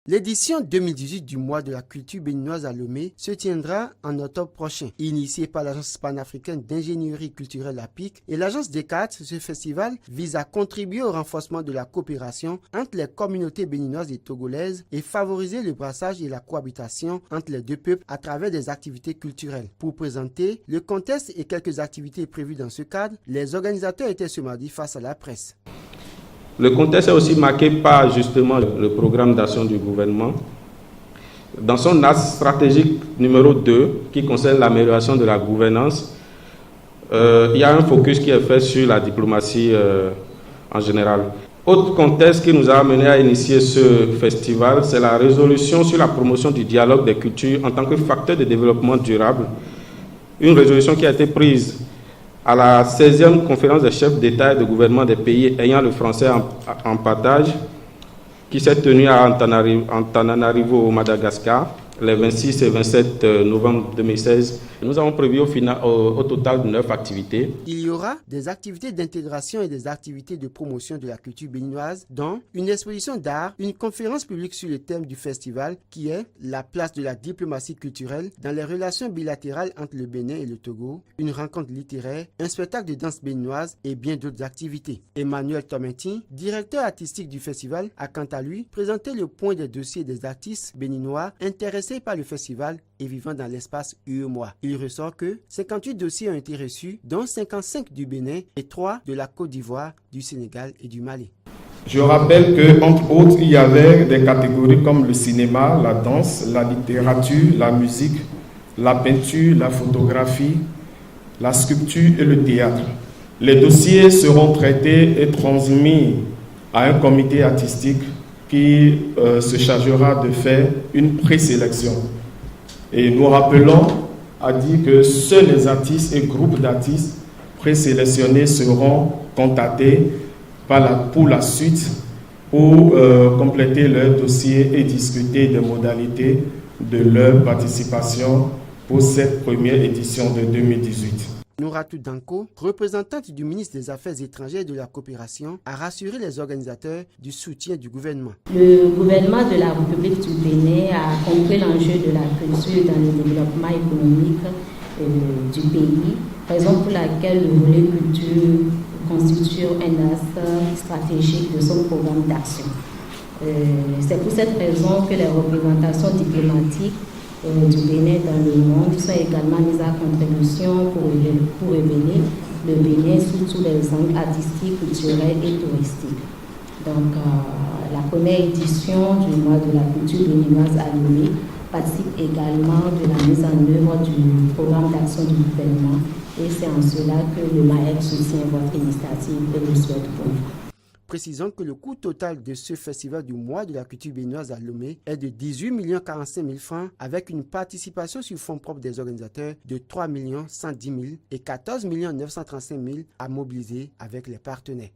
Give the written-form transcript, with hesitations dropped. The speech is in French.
L'édition 2018 du mois de la culture béninoise à Lomé se tiendra en octobre prochain. Initié par l'Agence panafricaine d'ingénierie culturelle APIC et l'Agence DECAT, ce festival vise à contribuer au renforcement de la coopération entre les communautés béninoises et togolaises et favoriser le brassage et la cohabitation entre les deux peuples à travers des activités culturelles. Pour présenter le contexte et quelques activités prévues dans ce cadre, les organisateurs étaient ce mardi face à la presse. Le contexte est aussi marqué par justement le programme d'action du gouvernement. Dans son axe stratégique numéro 2, qui concerne l'amélioration de la gouvernance, il y a un focus qui est fait sur la diplomatie en général. Autre contexte qui nous a amené à initier ce festival, c'est la résolution sur la promotion du dialogue des cultures en tant que facteur de développement durable. Une résolution qui a été prise à la 16e conférence des chefs d'État et de gouvernement des pays ayant le français en partage, qui s'est tenue à Antananarivo au Madagascar, les 26 et 27 novembre 2016. Nous avons prévu au total 9 activités. Il y aura des activités d'intégration et des activités de promotion de la culture béninoise, dont une exposition d'art, une conférence publique sur le thème du festival qui est la place de la diplomatie culturelle dans les relations bilatérales entre le Bénin et le Togo, une rencontre littéraire, un spectacle de danse béninoise et bien d'autres activités. Emmanuel Tomenti, directeur artistique du festival, a quant à lui présenté le point des dossiers des artistes béninois intéressés par le festival et vivant dans l'espace UEMOA. Il ressort que 58 dossiers ont été reçus, dont 55 du Bénin et 3 de la Côte d'Ivoire, du Sénégal et du Mali. Je rappelle que, entre autres, il y avait des catégories comme le cinéma, la danse, la littérature, la musique, la peinture, la photographie, la sculpture et le théâtre. Les dossiers seront traités et transmis à un comité artistique qui se chargera de faire une présélection. Et nous rappelons à dire que seuls les artistes et groupes d'artistes présélectionnés seront contactés pour la suite pour compléter leur dossier et discuter des modalités de leur participation pour cette première édition de 2018. Nouratou Danko, représentante du ministre des Affaires étrangères et de la coopération, a rassuré les organisateurs du soutien du gouvernement. Le gouvernement de la République du Bénin a compris l'enjeu de la culture dans le développement économique du pays, raison pour laquelle le volet culture constitue un axe stratégique de son programme d'action. C'est pour cette raison que les représentations diplomatiques du Bénin dans le monde sont également mises à contribution pour révéler le Bénin sous tous les angles artistiques, culturels et touristiques. Donc, la première édition du mois de la culture béninoise à Lomé participe également de la mise en œuvre du programme d'action du gouvernement et c'est en cela que le MAEC soutient votre initiative et le souhaite pour vous. Précisons que le coût total de ce festival du mois de la culture béninoise à Lomé est de 18 45 000 francs avec une participation sur fonds propres des organisateurs de 3 110 000 et 14 935 000 à mobiliser avec les partenaires.